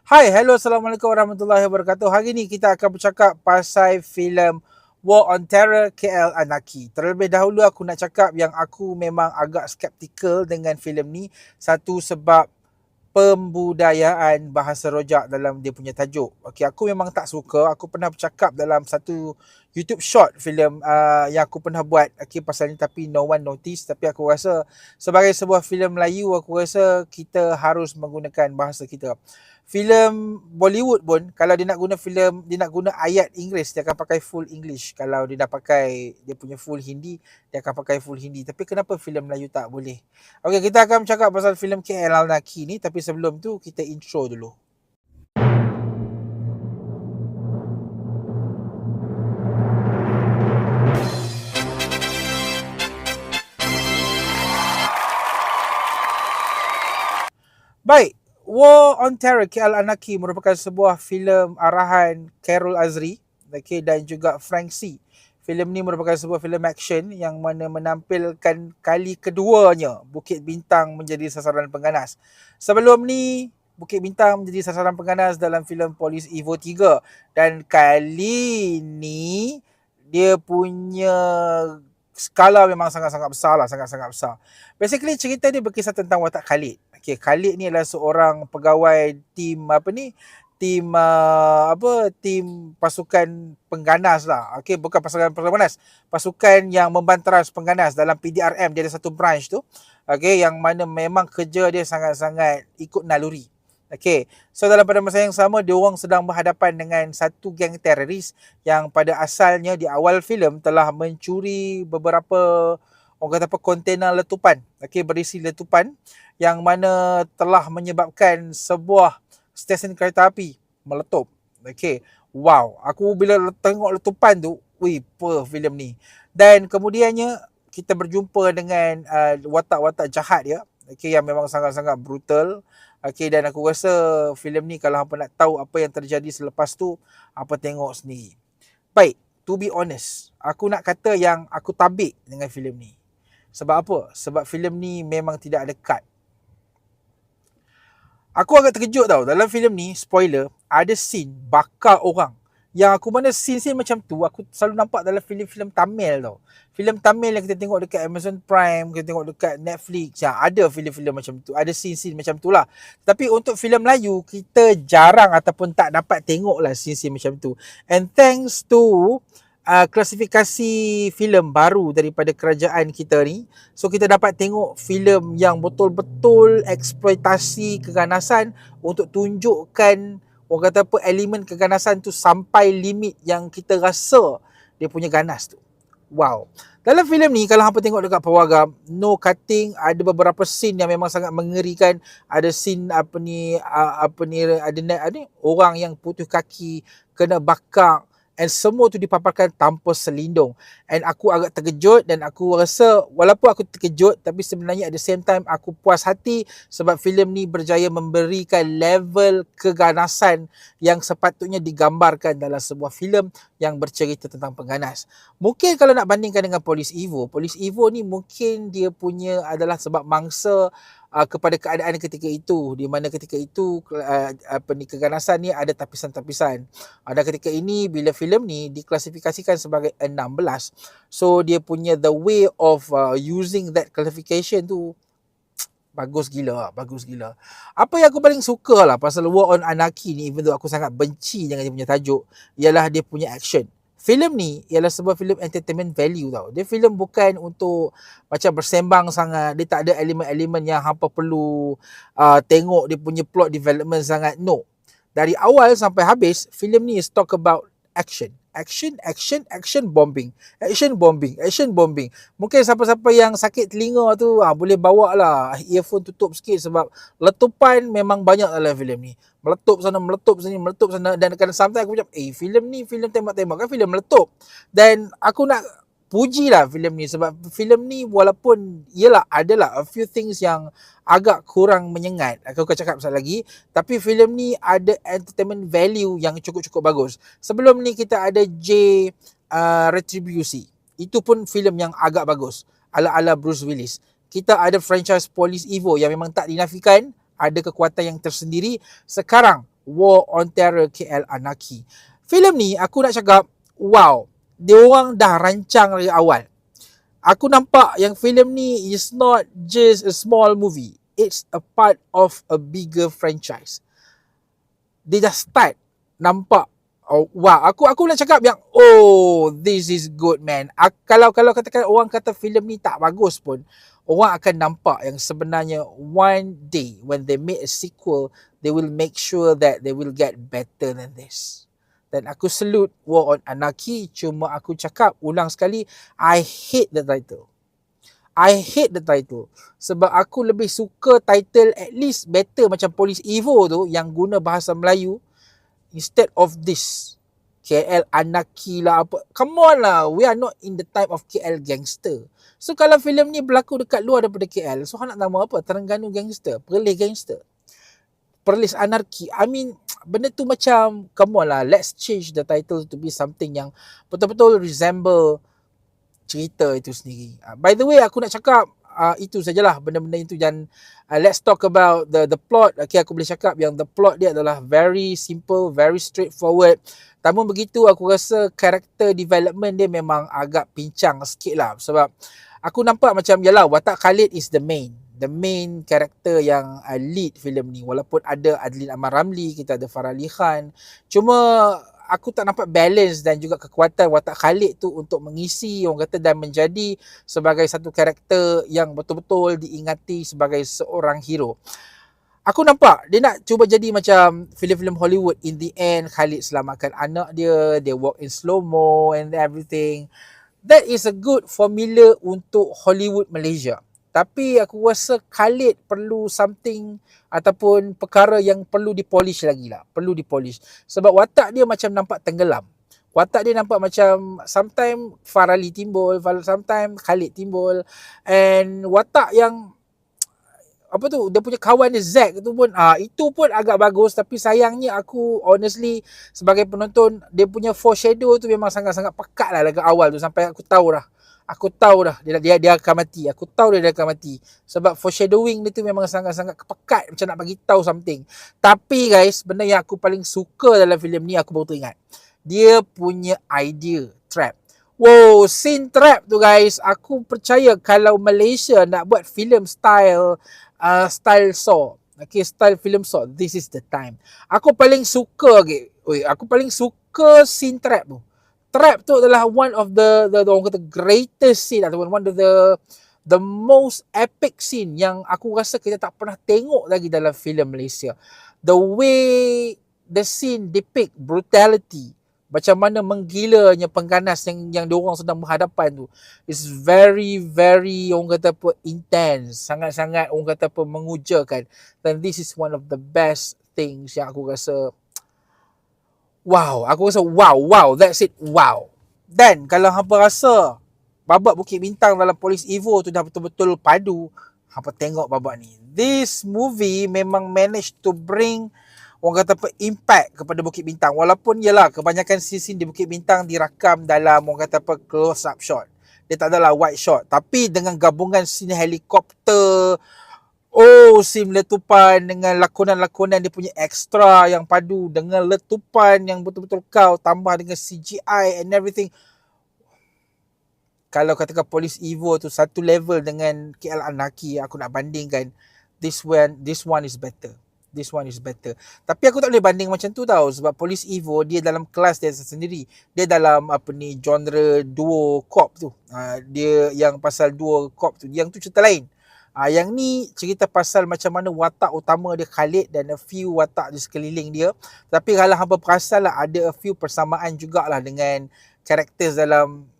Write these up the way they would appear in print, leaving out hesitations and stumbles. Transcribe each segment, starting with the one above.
Hai, hello, Assalamualaikum warahmatullahi wabarakatuh. Hari ni kita akan bercakap pasal filem War on Terror KL Anarchy. Terlebih dahulu aku nak cakap yang aku memang agak skeptikal dengan filem ni. Satu sebab pembudayaan bahasa rojak dalam dia punya tajuk. Okey, aku memang tak suka. Aku pernah bercakap dalam satu YouTube short filem yang aku pernah buat pasal ni, tapi no one notice. Tapi aku rasa sebagai sebuah filem Melayu, aku rasa kita harus menggunakan bahasa kita. Filem Bollywood pun kalau dia nak guna filem, dia nak guna ayat Inggeris, dia akan pakai full English. Kalau dia dah pakai dia punya full Hindi, dia akan pakai full Hindi. Tapi kenapa filem Melayu tak boleh? Okey, kita akan bercakap pasal filem KL Al-Naki ni, tapi sebelum tu kita intro dulu. Baik, War on Terror KL Anarchy merupakan sebuah filem arahan Carol Azri, dan juga Frank C. Filem ni merupakan sebuah filem action yang mana menampilkan kali keduanya Bukit Bintang menjadi sasaran pengganas. Sebelum ni Bukit Bintang menjadi sasaran pengganas dalam filem Polis Evo 3, dan kali ni dia punya skala memang sangat-sangat besar lah, sangat-sangat besar. Basically cerita dia berkisah tentang watak Khalid. Okey, Khalid ni adalah seorang pegawai tim tim pasukan pengganas lah. Okey, bukan pasukan pengganas, pasukan yang membanteras pengganas dalam PDRM. Dia ada satu branch tu. Okey, yang mana memang kerja dia sangat-sangat ikut naluri. Okey, so dalam pada masa yang sama, dia orang sedang berhadapan dengan satu geng teroris yang pada asalnya di awal filem telah mencuri beberapa, orang kata apa, kontainer letupan. Okey, berisi letupan yang mana telah menyebabkan sebuah stesen kereta api meletup. Okey, wow, aku bila tengok letupan tu, apa filem ni. Dan kemudiannya kita berjumpa dengan watak-watak jahat dia. Okey, yang memang sangat-sangat brutal. Okey, dan aku rasa filem ni kalau hangpa nak tahu apa yang terjadi selepas tu, hangpa tengok sendiri. Baik, to be honest, aku nak kata yang aku tabik dengan filem ni. Sebab apa? Sebab filem ni memang tidak ada cut. Aku agak terkejut tau. Dalam filem ni, spoiler, ada scene bakar orang. Yang aku mana scene-scene macam tu, aku selalu nampak dalam filem-filem Tamil tau. Filem Tamil yang kita tengok dekat Amazon Prime, kita tengok dekat Netflix, yang ada filem-filem macam tu. Ada scene-scene macam tu lah. Tapi untuk filem Melayu, kita jarang ataupun tak dapat tengok lah scene-scene macam tu. And thanks to klasifikasi filem baru daripada kerajaan kita ni, so kita dapat tengok filem yang betul-betul eksploitasi keganasan untuk tunjukkan, orang kata apa, elemen keganasan tu sampai limit yang kita rasa dia punya ganas tu. Wow. Dalam filem ni kalau hangpa tengok dekat pawagam, no cutting, ada beberapa scene yang memang sangat mengerikan. Ada scene ada orang yang putus kaki kena bakar, and semua tu dipaparkan tanpa selindung. And aku agak terkejut, dan aku rasa walaupun aku terkejut, tapi sebenarnya at the same time aku puas hati sebab filem ni berjaya memberikan level keganasan yang sepatutnya digambarkan dalam sebuah filem yang bercerita tentang pengganas. Mungkin kalau nak bandingkan dengan Polis Evo ni mungkin dia punya adalah sebab mangsa kepada keadaan ketika itu, di mana ketika itu keganasan ni ada tapisan-tapisan. Dan ketika ini bila filem ni diklasifikasikan sebagai 16, so dia punya the way of using that classification tu bagus gila. Apa yang aku paling suka lah pasal War on Anarchy ni, even though aku sangat benci dengan dia punya tajuk, ialah dia punya action. Filem ni ialah sebuah filem entertainment value tau. Dia filem bukan untuk macam bersembang sangat. Dia tak ada elemen-elemen yang hampa perlu tengok dia punya plot development sangat. No. Dari awal sampai habis, filem ni is talk about action. Action bombing. Mungkin siapa-siapa yang sakit telinga tu boleh bawa lah earphone tutup sikit, sebab letupan memang banyak dalam filem ni. Meletup sana, meletup sini, meletup sana. Dan kadang sometimes aku macam, filem ni filem tembak-tembak kan, filem meletup. Dan aku nak puji lah filem ni, sebab filem ni walaupun yelah adalah a few things yang agak kurang menyengat, aku akan cakap sekali lagi, tapi filem ni ada entertainment value yang cukup-cukup bagus. Sebelum ni kita ada Retribusi. Itu pun filem yang agak bagus, ala-ala Bruce Willis. Kita ada franchise Police Evo yang memang tak dinafikan ada kekuatan yang tersendiri. Sekarang War on Terror KL Anarchy. Filem ni aku nak cakap, wow, dia orang dah rancang dari awal. Aku nampak yang filem ni is not just a small movie. It's a part of a bigger franchise. Dia dah start nampak, oh, wow, aku nak cakap yang, oh, this is good, man. Kalau katakan orang kata filem ni tak bagus pun, orang akan nampak yang sebenarnya one day when they make a sequel, they will make sure that they will get better than this. Dan aku salute War on Anarchy. Cuma aku cakap ulang sekali, I hate the title. I hate the title. Sebab aku lebih suka title at least better macam Police Evo tu yang guna bahasa Melayu instead of this KL Anarchy lah apa. Come on lah, we are not in the time of KL Gangster. So kalau filem ni berlaku dekat luar daripada KL, so nak nama apa? Terengganu Gangster, Perlis Gangster, Perlis Anarchy. I mean, benda tu macam, come on lah, let's change the title to be something yang betul-betul resemble cerita itu sendiri. By the way, aku nak cakap itu sajalah benda-benda itu. Dan let's talk about the plot. Okay, aku boleh cakap yang the plot dia adalah very simple, very straightforward. Namun begitu, aku rasa character development dia memang agak pincang sikit lah. Sebab aku nampak macam, yalah, watak Khalid is the main character yang lead filem ni. Walaupun ada Adlin Amar Ramli, kita ada Farah Ali Khan. Cuma aku tak nampak balance dan juga kekuatan watak Khalid tu untuk mengisi, orang kata, dan menjadi sebagai satu karakter yang betul-betul diingati sebagai seorang hero. Aku nampak dia nak cuba jadi macam filem-filem Hollywood. In the end, Khalid selamatkan anak dia, they walk in slow-mo and everything. That is a good formula untuk Hollywood Malaysia. Tapi aku rasa Khalid perlu something ataupun perkara yang perlu dipolish lagi lah. Perlu dipolish. Sebab watak dia macam nampak tenggelam. Watak dia nampak macam sometimes Farali timbul, sometimes Khalid timbul. And watak yang apa tu, dia punya kawan dia Zack tu pun itu pun agak bagus. Tapi sayangnya aku honestly sebagai penonton, dia punya foreshadow tu memang sangat-sangat pekat lah dekat awal tu. Sampai aku tahu dah dia akan mati. Aku tahu dia akan mati. Sebab foreshadowing dia tu memang sangat-sangat pekat, macam nak bagi tahu something. Tapi guys, benda yang aku paling suka dalam filem ni, aku baru teringat, dia punya idea trap. Wow, scene trap tu guys, aku percaya kalau Malaysia nak buat filem style Saw, okay, style filem Saw, this is the time. Aku paling suka scene trap tu. Trap tu adalah one of the orang kata greatest scene ataupun one of the most epic scene yang aku rasa kita tak pernah tengok lagi dalam filem Malaysia. The way the scene depict brutality, macam mana menggilanya pengganas yang diorang sedang berhadapan tu, is very orang kata apa, intense, sangat-sangat orang kata apa, mengujakan. Dan this is one of the best things yang aku rasa wow, that's it, wow. Dan kalau hampa rasa babak Bukit Bintang dalam Police Evo tu dah betul-betul padu, hampa tengok babak ni. This movie memang manage to bring orang kata apa, impact kepada Bukit Bintang. Walaupun yalah, kebanyakan scene di Bukit Bintang dirakam dalam orang kata apa, close up shot. Dia tak adalah wide shot. Tapi dengan gabungan scene helikopter, scene letupan dengan lakonan-lakonan dia punya extra yang padu dengan letupan yang betul-betul kau tambah dengan CGI and everything. Kalau katakan Police Evo tu satu level dengan KL Anarchy, aku nak bandingkan, this one is better. This one is better. Tapi aku tak boleh banding macam tu tau. Sebab Police Evo dia dalam kelas dia sendiri. Dia dalam genre duo cop tu. Dia yang pasal duo cop tu. Yang tu cerita lain. Yang ni cerita pasal macam mana watak utama dia Khalid dan a few watak di sekeliling dia. Tapi kalau hampa perasan lah, ada a few persamaan jugalah dengan karakter dalam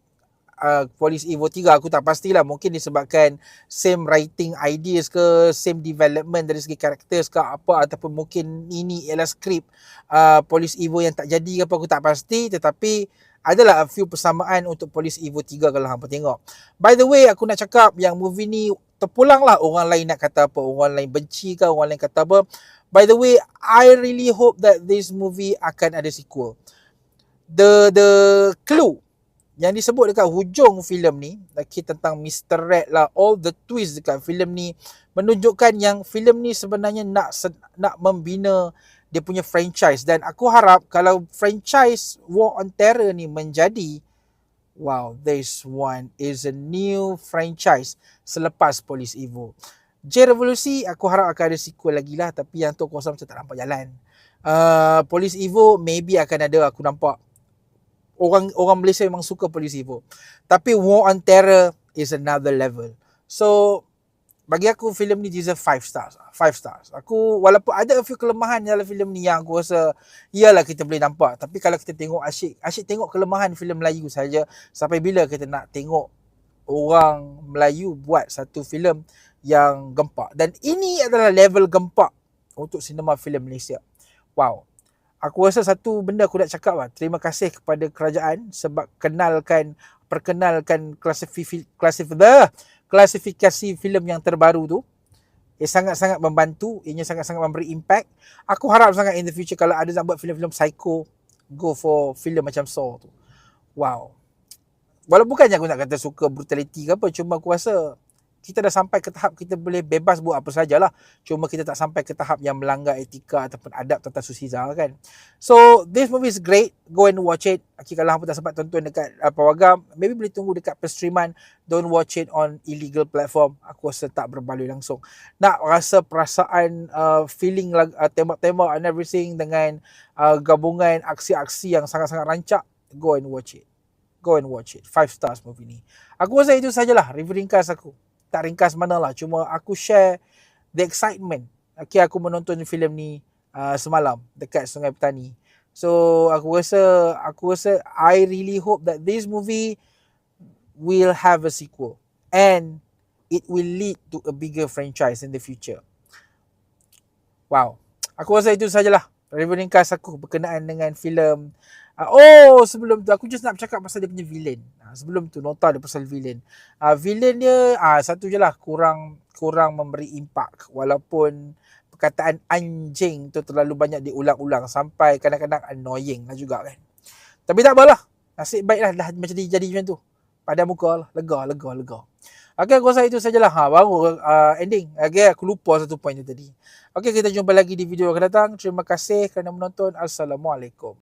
Police Evo 3. Aku tak pastilah, mungkin disebabkan same writing ideas ke, same development dari segi karakter ke apa, ataupun mungkin ini ialah skrip Police Evo yang tak jadi ke apa, aku tak pasti. Tetapi adalah a few persamaan untuk Police Evo 3 kalau hampa tengok. By the way, aku nak cakap yang movie ni terpulang lah, orang lain nak kata apa, orang lain benci ke, orang lain kata apa. By the way, I really hope that this movie akan ada sequel. The clue yang disebut dekat hujung filem ni, tentang Mr. Red lah, all the twist dekat filem ni menunjukkan yang filem ni sebenarnya nak membina dia punya franchise. Dan aku harap kalau franchise War on Terror ni menjadi, wow, this one is a new franchise selepas Police Evo. J Revolusi aku harap akan ada sequel lagi lah, tapi yang tu aku rasa macam tak nampak jalan. Police Evo maybe akan ada, aku nampak orang Malaysia memang suka Police Evo. Tapi War on Terror is another level. So bagi aku filem ni deserve 5 stars. 5 stars. Aku walaupun ada a few kelemahan dalam filem ni yang aku rasa iyalah kita boleh nampak, tapi kalau kita tengok asyik tengok kelemahan filem Melayu saja, sampai bila kita nak tengok orang Melayu buat satu filem yang gempak. Dan ini adalah level gempak untuk sinema filem Malaysia. Wow. Aku rasa satu benda aku nak cakap lah. Terima kasih kepada kerajaan sebab perkenalkan klasifikasi filem yang terbaru tu. Ia sangat-sangat membantu. Ianya sangat-sangat memberi impact. Aku harap sangat in the future kalau ada nak buat filem-filem psycho, go for filem macam Saw tu. Wow. Walaupun bukannya aku nak kata suka brutality ke apa, cuma aku rasa kita dah sampai ke tahap kita boleh bebas buat apa sajalah. Cuma kita tak sampai ke tahap yang melanggar etika ataupun adab tata susila kan. So, this movie is great. Go and watch it. Kalau hampa tak sempat tonton dekat Pawagam, maybe boleh tunggu dekat perstreaman. Don't watch it on illegal platform. Aku rasa tak berbaloi langsung. Nak rasa perasaan feeling tembak-tembak and everything dengan gabungan aksi-aksi yang sangat-sangat rancak, go and watch it. Go and watch it. 5 stars movie ni. Aku rasa itu sajalah review ringkas aku. Tak ringkas mana lah. Cuma aku share the excitement. Aku menonton filem ni semalam dekat Sungai Petani. So aku rasa I really hope that this movie will have a sequel. And it will lead to a bigger franchise in the future. Wow. Aku rasa itu sajalah review ringkas aku berkenaan dengan filem. Sebelum tu aku just nak bercakap pasal dia punya villain. Sebelum tu nota dia pasal villain. Villain dia satu je lah, kurang memberi impak. Walaupun perkataan anjing tu terlalu banyak diulang-ulang sampai kadang-kadang annoying lah juga kan. Tapi tak apalah. Nasib baiklah dah macam jadi macam tu. Pada muka lah. Lega. Okay, aku rasa itu sajalah. Baru ending. Okay, aku lupa satu point tu tadi. Okay, kita jumpa lagi di video akan datang. Terima kasih kerana menonton. Assalamualaikum.